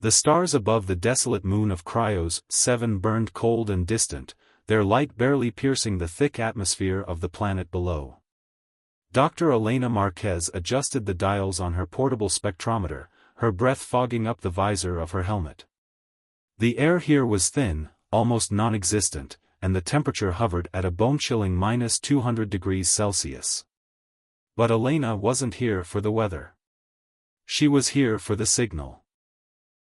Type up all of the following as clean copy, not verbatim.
The stars above the desolate moon of Cryos 7 burned cold and distant, their light barely piercing the thick atmosphere of the planet below. Dr. Elena Marquez adjusted the dials on her portable spectrometer, her breath fogging up the visor of her helmet. The air here was thin, almost non-existent, and the temperature hovered at a bone-chilling -200 degrees Celsius. But Elena wasn't here for the weather. She was here for the signal.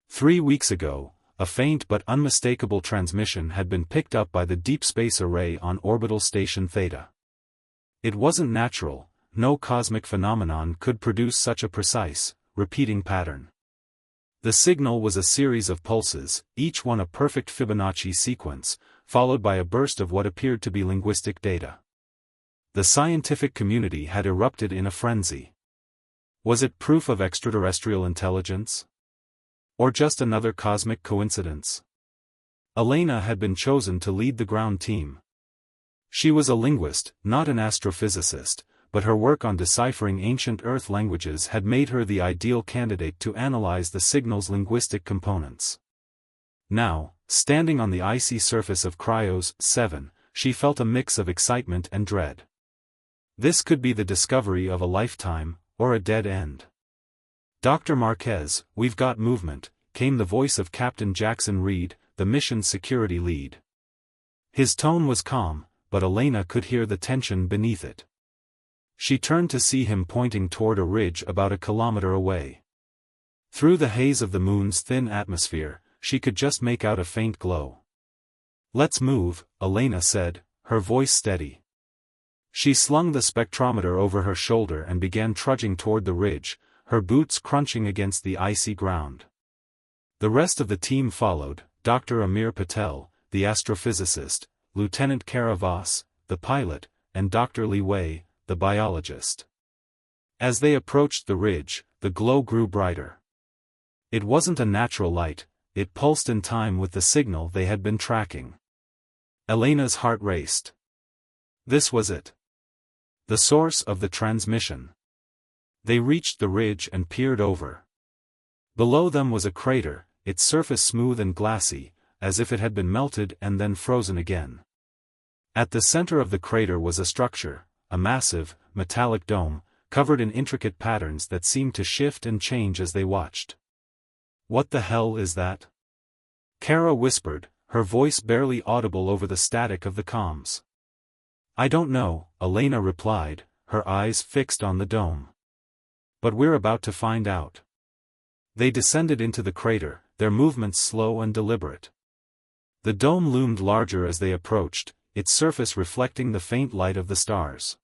3 weeks ago, a faint but unmistakable transmission had been picked up by the Deep Space Array on orbital station Theta. It wasn't natural, no cosmic phenomenon could produce such a precise, repeating pattern. The signal was a series of pulses, each one a perfect Fibonacci sequence, followed by a burst of what appeared to be linguistic data. The scientific community had erupted in a frenzy. Was it proof of extraterrestrial intelligence? Or just another cosmic coincidence? Elena had been chosen to lead the ground team. She was a linguist, not an astrophysicist, but her work on deciphering ancient Earth languages had made her the ideal candidate to analyze the signal's linguistic components. Now, standing on the icy surface of Cryos 7, she felt a mix of excitement and dread. This could be the discovery of a lifetime, or a dead end. "Dr. Marquez, we've got movement," came the voice of Captain Jackson Reed, the mission security lead. His tone was calm, but Elena could hear the tension beneath it. She turned to see him pointing toward a ridge about a kilometer away. Through the haze of the moon's thin atmosphere, she could just make out a faint glow. "Let's move," Elena said, her voice steady. She slung the spectrometer over her shoulder and began trudging toward the ridge, her boots crunching against the icy ground. The rest of the team followed, Dr. Amir Patel, the astrophysicist, Lieutenant Karavas, the pilot, and Dr. Li Wei, the biologist. As they approached the ridge, the glow grew brighter. It wasn't a natural light, it pulsed in time with the signal they had been tracking. Elena's heart raced. This was it. The source of the transmission. They reached the ridge and peered over. Below them was a crater, its surface smooth and glassy, as if it had been melted and then frozen again. At the center of the crater was a structure, a massive, metallic dome, covered in intricate patterns that seemed to shift and change as they watched. "What the hell is that?" Kara whispered, her voice barely audible over the static of the comms. "I don't know," Elena replied, her eyes fixed on the dome. "But we're about to find out." They descended into the crater, their movements slow and deliberate. The dome loomed larger as they approached, its surface reflecting the faint light of the stars.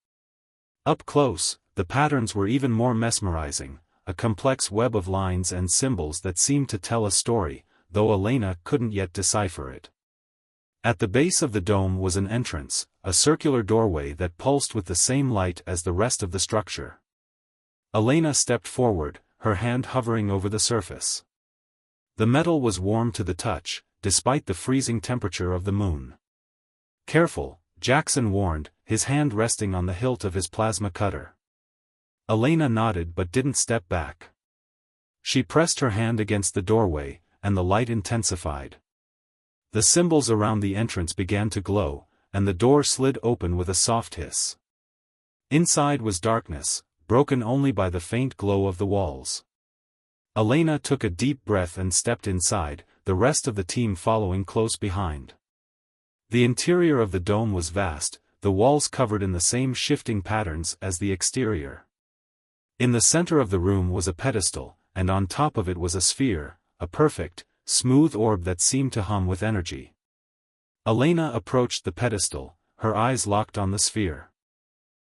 Up close, the patterns were even more mesmerizing, a complex web of lines and symbols that seemed to tell a story, though Elena couldn't yet decipher it. At the base of the dome was an entrance, a circular doorway that pulsed with the same light as the rest of the structure. Elena stepped forward, her hand hovering over the surface. The metal was warm to the touch, despite the freezing temperature of the moon. "Careful," Jackson warned, his hand resting on the hilt of his plasma cutter. Elena nodded but didn't step back. She pressed her hand against the doorway, and the light intensified. The symbols around the entrance began to glow, and the door slid open with a soft hiss. Inside was darkness, broken only by the faint glow of the walls. Elena took a deep breath and stepped inside, the rest of the team following close behind. The interior of the dome was vast, the walls covered in the same shifting patterns as the exterior. In the center of the room was a pedestal, and on top of it was a sphere, a perfect, smooth orb that seemed to hum with energy. Elena approached the pedestal, her eyes locked on the sphere.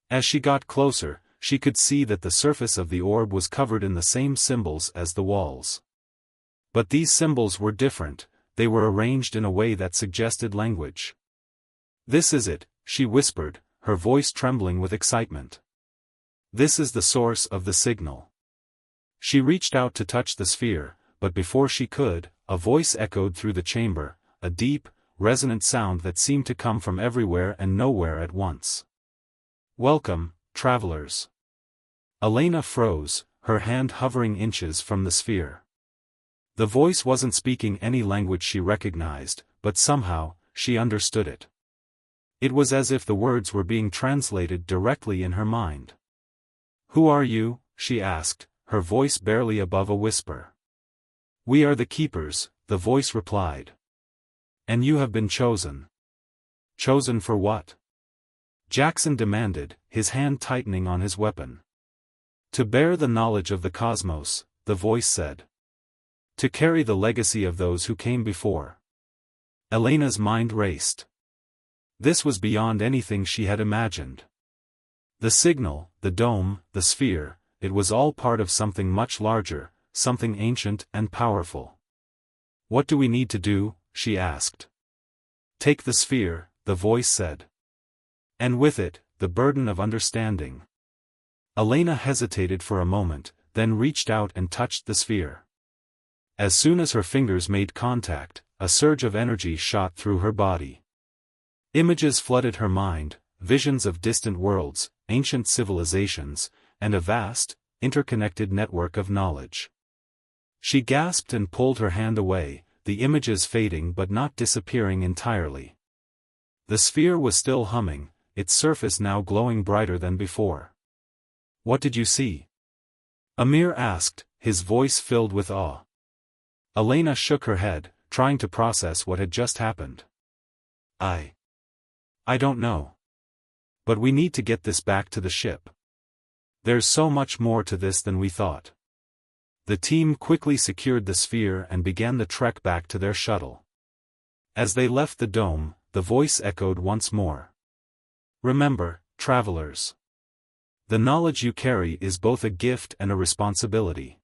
As she got closer, she could see that the surface of the orb was covered in the same symbols as the walls. But these symbols were different, they were arranged in a way that suggested language. "This is it," she whispered, her voice trembling with excitement. "This is the source of the signal." She reached out to touch the sphere, but before she could, a voice echoed through the chamber, a deep, resonant sound that seemed to come from everywhere and nowhere at once. "Welcome, travelers." Elena froze, her hand hovering inches from the sphere. The voice wasn't speaking any language she recognized, but somehow, she understood it. It was as if the words were being translated directly in her mind. "Who are you?" she asked, her voice barely above a whisper. "We are the Keepers," the voice replied. "And you have been chosen." "Chosen for what?" Jackson demanded, his hand tightening on his weapon. "To bear the knowledge of the cosmos," the voice said. "To carry the legacy of those who came before." Elena's mind raced. This was beyond anything she had imagined. The signal, the dome, the sphere, it was all part of something much larger, something ancient and powerful. "What do we need to do?" she asked. "Take the sphere," the voice said. "And with it, the burden of understanding." Elena hesitated for a moment, then reached out and touched the sphere. As soon as her fingers made contact, a surge of energy shot through her body. Images flooded her mind, visions of distant worlds, ancient civilizations, and a vast, interconnected network of knowledge. She gasped and pulled her hand away, the images fading but not disappearing entirely. The sphere was still humming, its surface now glowing brighter than before. "What did you see?" Amir asked, his voice filled with awe. Elena shook her head, trying to process what had just happened. I don't know. But we need to get this back to the ship. There's so much more to this than we thought." The team quickly secured the sphere and began the trek back to their shuttle. As they left the dome, the voice echoed once more. "Remember, travelers. The knowledge you carry is both a gift and a responsibility.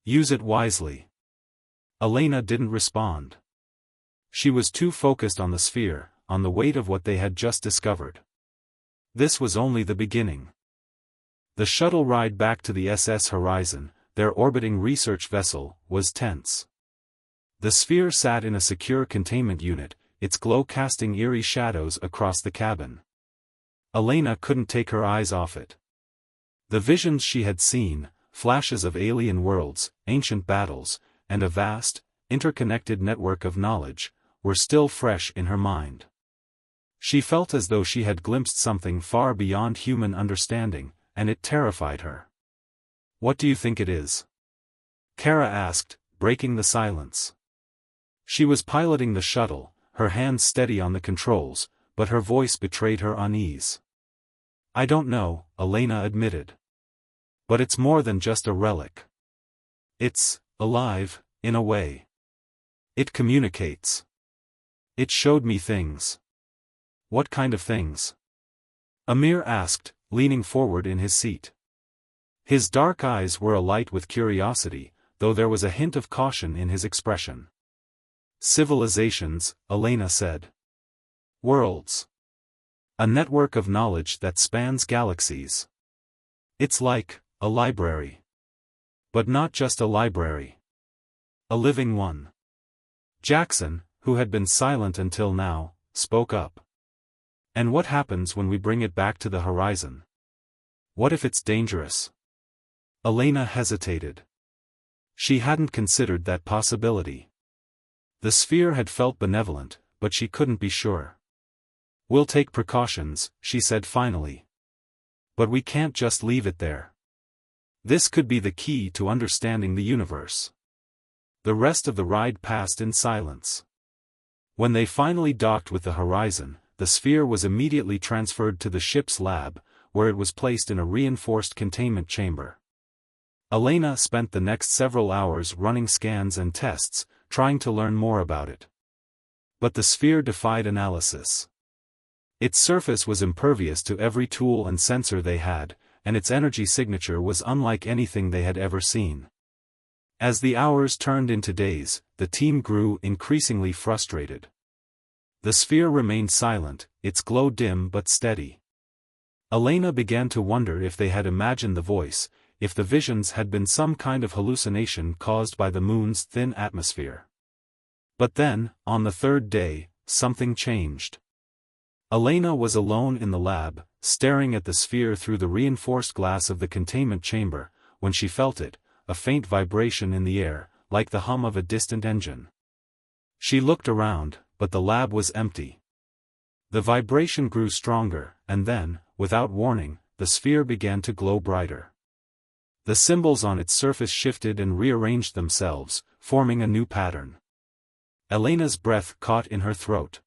Use it wisely." Elena didn't respond. She was too focused on the sphere, on the weight of what they had just discovered. This was only the beginning. The shuttle ride back to the SS Horizon, their orbiting research vessel, was tense. The sphere sat in a secure containment unit, its glow casting eerie shadows across the cabin. Elena couldn't take her eyes off it. The visions she had seen, flashes of alien worlds, ancient battles, and a vast, interconnected network of knowledge, were still fresh in her mind. She felt as though she had glimpsed something far beyond human understanding, and it terrified her. "What do you think it is?" Kara asked, breaking the silence. She was piloting the shuttle, her hands steady on the controls, but her voice betrayed her unease. "I don't know," Elena admitted. "But it's more than just a relic. It's alive, in a way. It communicates. It showed me things." "What kind of things?" Amir asked, leaning forward in his seat. His dark eyes were alight with curiosity, though there was a hint of caution in his expression. "Civilizations," Elena said. "Worlds. A network of knowledge that spans galaxies. It's like a library. But not just a library. A living one." Jackson, who had been silent until now, spoke up. "And what happens when we bring it back to the horizon? What if it's dangerous?" Elena hesitated. She hadn't considered that possibility. The sphere had felt benevolent, but she couldn't be sure. "We'll take precautions," she said finally. "But we can't just leave it there. This could be the key to understanding the universe." The rest of the ride passed in silence. When they finally docked with the horizon, the sphere was immediately transferred to the ship's lab, where it was placed in a reinforced containment chamber. Elena spent the next several hours running scans and tests, trying to learn more about it. But the sphere defied analysis. Its surface was impervious to every tool and sensor they had, and its energy signature was unlike anything they had ever seen. As the hours turned into days, the team grew increasingly frustrated. The sphere remained silent, its glow dim but steady. Elena began to wonder if they had imagined the voice, if the visions had been some kind of hallucination caused by the moon's thin atmosphere. But then, on the third day, something changed. Elena was alone in the lab, staring at the sphere through the reinforced glass of the containment chamber, when she felt it, a faint vibration in the air, like the hum of a distant engine. She looked around, but the lab was empty. The vibration grew stronger, and then, without warning, the sphere began to glow brighter. The symbols on its surface shifted and rearranged themselves, forming a new pattern. Elena's breath caught in her throat.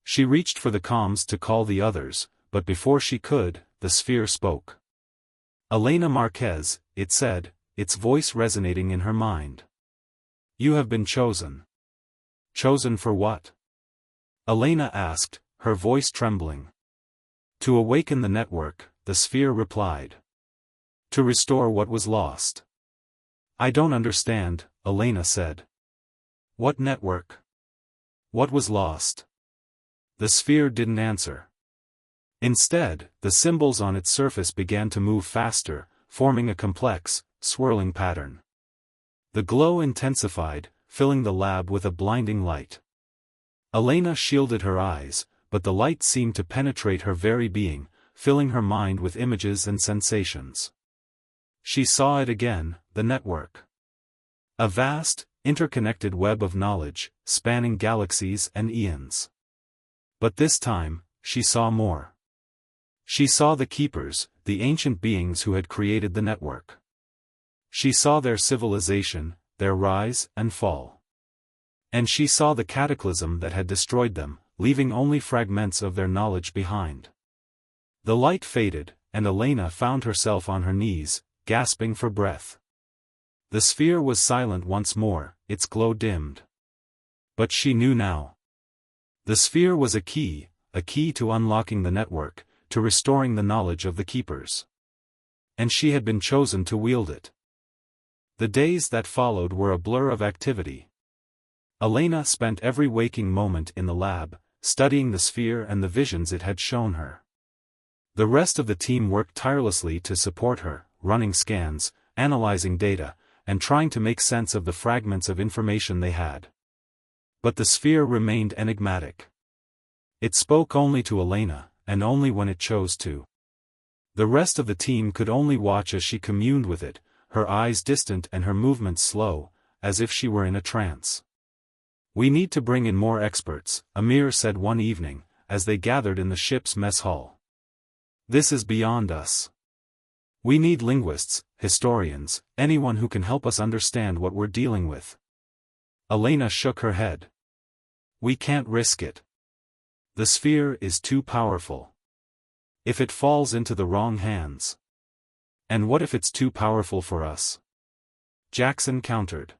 She reached for the comms to call the others, but before she could, the sphere spoke. "Elena Marquez," it said, its voice resonating in her mind. "You have been chosen." "Chosen for what?" Elena asked, her voice trembling. "To awaken the network," the sphere replied. "To restore what was lost." "I don't understand," Elena said. "What network? What was lost?" The sphere didn't answer. Instead, the symbols on its surface began to move faster, forming a complex, swirling pattern. The glow intensified, filling the lab with a blinding light. Elena shielded her eyes, but the light seemed to penetrate her very being, filling her mind with images and sensations. She saw it again, the network. A vast, interconnected web of knowledge, spanning galaxies and eons. But this time, she saw more. She saw the keepers, the ancient beings who had created the network. She saw their civilization, their rise and fall. And she saw the cataclysm that had destroyed them, leaving only fragments of their knowledge behind. The light faded, and Elena found herself on her knees, gasping for breath. The sphere was silent once more, its glow dimmed. But she knew now. The sphere was a key to unlocking the network, to restoring the knowledge of the keepers. And she had been chosen to wield it. The days that followed were a blur of activity. Elena spent every waking moment in the lab, studying the sphere and the visions it had shown her. The rest of the team worked tirelessly to support her, running scans, analyzing data, and trying to make sense of the fragments of information they had. But the sphere remained enigmatic. It spoke only to Elena, and only when it chose to. The rest of the team could only watch as she communed with it, her eyes distant and her movements slow, as if she were in a trance. "We need to bring in more experts," Amir said one evening, as they gathered in the ship's mess hall. "This is beyond us. We need linguists, historians, anyone who can help us understand what we're dealing with." Elena shook her head. "We can't risk it. The sphere is too powerful. If it falls into the wrong hands. And what if it's too powerful for us?" Jackson countered.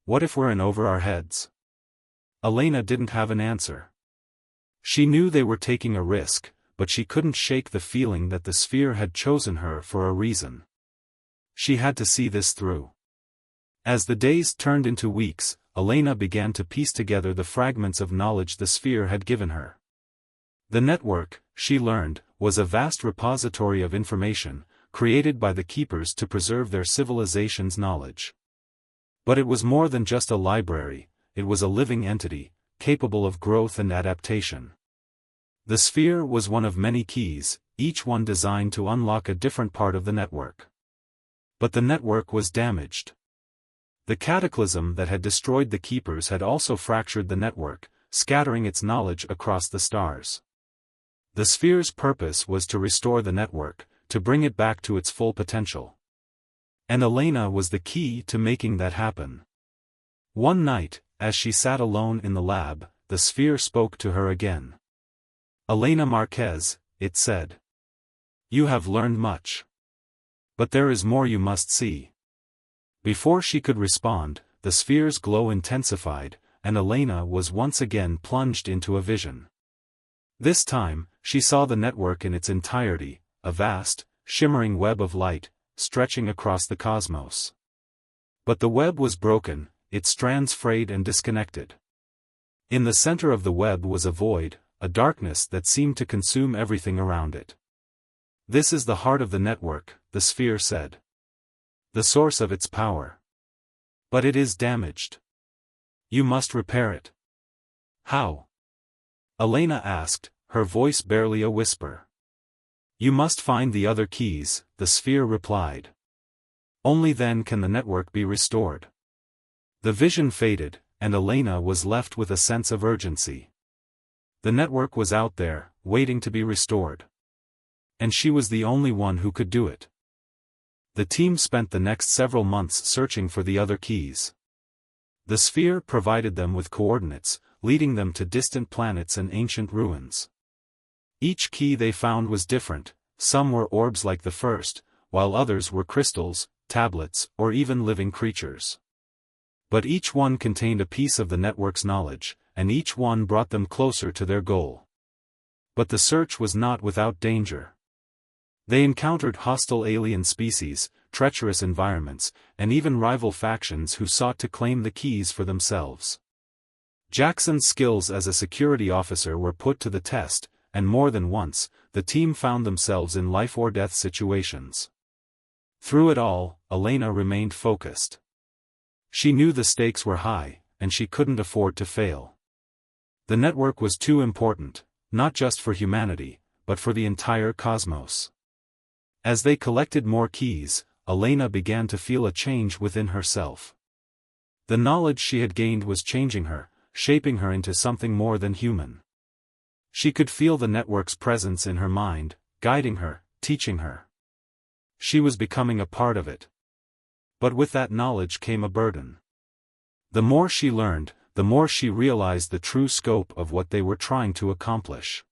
"What if we're in over our heads?" Elena didn't have an answer. She knew they were taking a risk, but she couldn't shake the feeling that the sphere had chosen her for a reason. She had to see this through. As the days turned into weeks, Elena began to piece together the fragments of knowledge the sphere had given her. The network, she learned, was a vast repository of information, created by the keepers to preserve their civilization's knowledge. But it was more than just a library, it was a living entity, capable of growth and adaptation. The sphere was one of many keys, each one designed to unlock a different part of the network. But the network was damaged. The cataclysm that had destroyed the keepers had also fractured the network, scattering its knowledge across the stars. The sphere's purpose was to restore the network, to bring it back to its full potential. And Elena was the key to making that happen. One night, as she sat alone in the lab, the sphere spoke to her again. "Elena Marquez," it said. "You have learned much. But there is more you must see." Before she could respond, the sphere's glow intensified, and Elena was once again plunged into a vision. This time, she saw the network in its entirety, a vast, shimmering web of light, stretching across the cosmos. But the web was broken, its strands frayed and disconnected. In the center of the web was a void, a darkness that seemed to consume everything around it. "This is the heart of the network," the sphere said. "The source of its power. But it is damaged. You must repair it." "How?" Elena asked, her voice barely a whisper. "You must find the other keys," the sphere replied. "Only then can the network be restored." The vision faded, and Elena was left with a sense of urgency. The network was out there, waiting to be restored. And she was the only one who could do it. The team spent the next several months searching for the other keys. The sphere provided them with coordinates, leading them to distant planets and ancient ruins. Each key they found was different, some were orbs like the first, while others were crystals, tablets, or even living creatures. But each one contained a piece of the network's knowledge, and each one brought them closer to their goal. But the search was not without danger. They encountered hostile alien species, treacherous environments, and even rival factions who sought to claim the keys for themselves. Jackson's skills as a security officer were put to the test, and more than once, the team found themselves in life-or-death situations. Through it all, Elena remained focused. She knew the stakes were high, and she couldn't afford to fail. The network was too important, not just for humanity, but for the entire cosmos. As they collected more keys, Elena began to feel a change within herself. The knowledge she had gained was changing her, shaping her into something more than human. She could feel the network's presence in her mind, guiding her, teaching her. She was becoming a part of it. But with that knowledge came a burden. The more she learned, the more she realized the true scope of what they were trying to accomplish.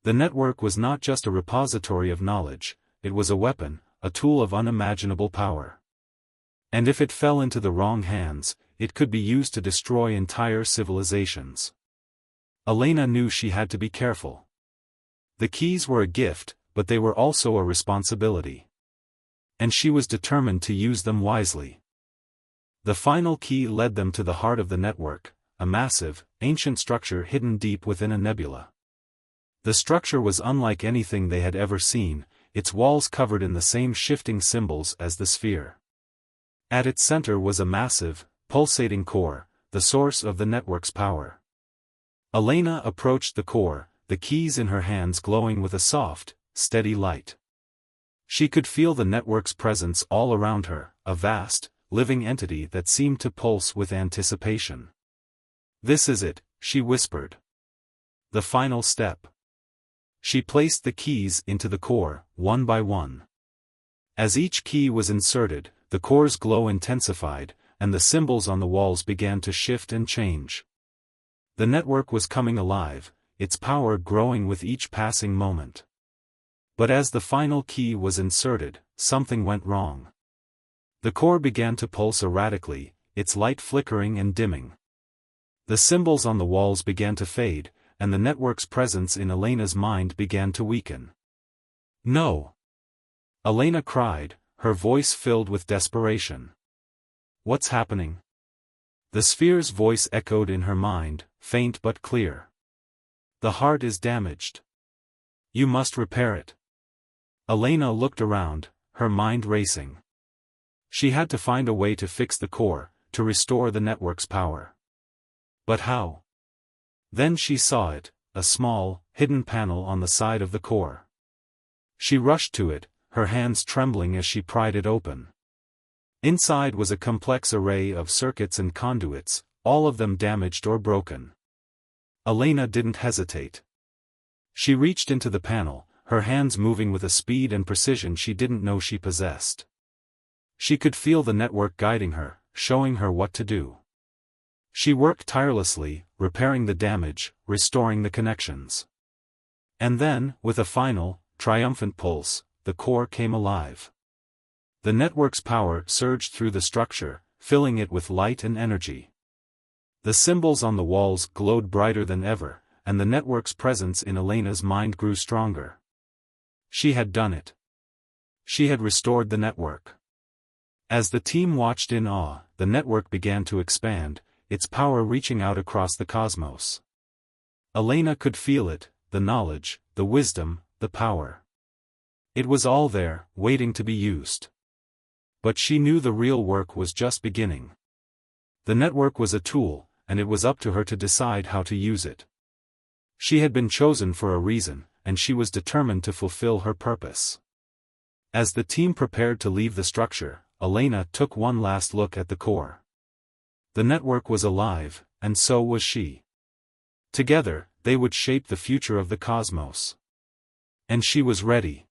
The network was not just a repository of knowledge, it was a weapon, a tool of unimaginable power. And if it fell into the wrong hands, it could be used to destroy entire civilizations. Elena knew she had to be careful. The keys were a gift, but they were also a responsibility. And she was determined to use them wisely. The final key led them to the heart of the network, a massive, ancient structure hidden deep within a nebula. The structure was unlike anything they had ever seen, its walls covered in the same shifting symbols as the sphere. At its center was a massive, pulsating core, the source of the network's power. Elena approached the core, the keys in her hands glowing with a soft, steady light. She could feel the network's presence all around her, a vast, living entity that seemed to pulse with anticipation. "This is it," she whispered. "The final step." She placed the keys into the core, one by one. As each key was inserted, the core's glow intensified, and the symbols on the walls began to shift and change. The network was coming alive, its power growing with each passing moment. But as the final key was inserted, something went wrong. The core began to pulse erratically, its light flickering and dimming. The symbols on the walls began to fade, and the network's presence in Elena's mind began to weaken. "No!" Elena cried, her voice filled with desperation. "What's happening?" The sphere's voice echoed in her mind, faint but clear. "The heart is damaged. You must repair it." Elena looked around, her mind racing. She had to find a way to fix the core, to restore the network's power. But how? Then she saw it, a small, hidden panel on the side of the core. She rushed to it, her hands trembling as she pried it open. Inside was a complex array of circuits and conduits, all of them damaged or broken. Elena didn't hesitate. She reached into the panel, her hands moving with a speed and precision she didn't know she possessed. She could feel the network guiding her, showing her what to do. She worked tirelessly, repairing the damage, restoring the connections. And then, with a final, triumphant pulse, the core came alive. The network's power surged through the structure, filling it with light and energy. The symbols on the walls glowed brighter than ever, and the network's presence in Elena's mind grew stronger. She had done it. She had restored the network. As the team watched in awe, the network began to expand, its power reaching out across the cosmos. Elena could feel it, the knowledge, the wisdom, the power. It was all there, waiting to be used. But she knew the real work was just beginning. The network was a tool, and it was up to her to decide how to use it. She had been chosen for a reason, and she was determined to fulfill her purpose. As the team prepared to leave the structure, Elena took one last look at the core. The network was alive, and so was she. Together, they would shape the future of the cosmos. And she was ready.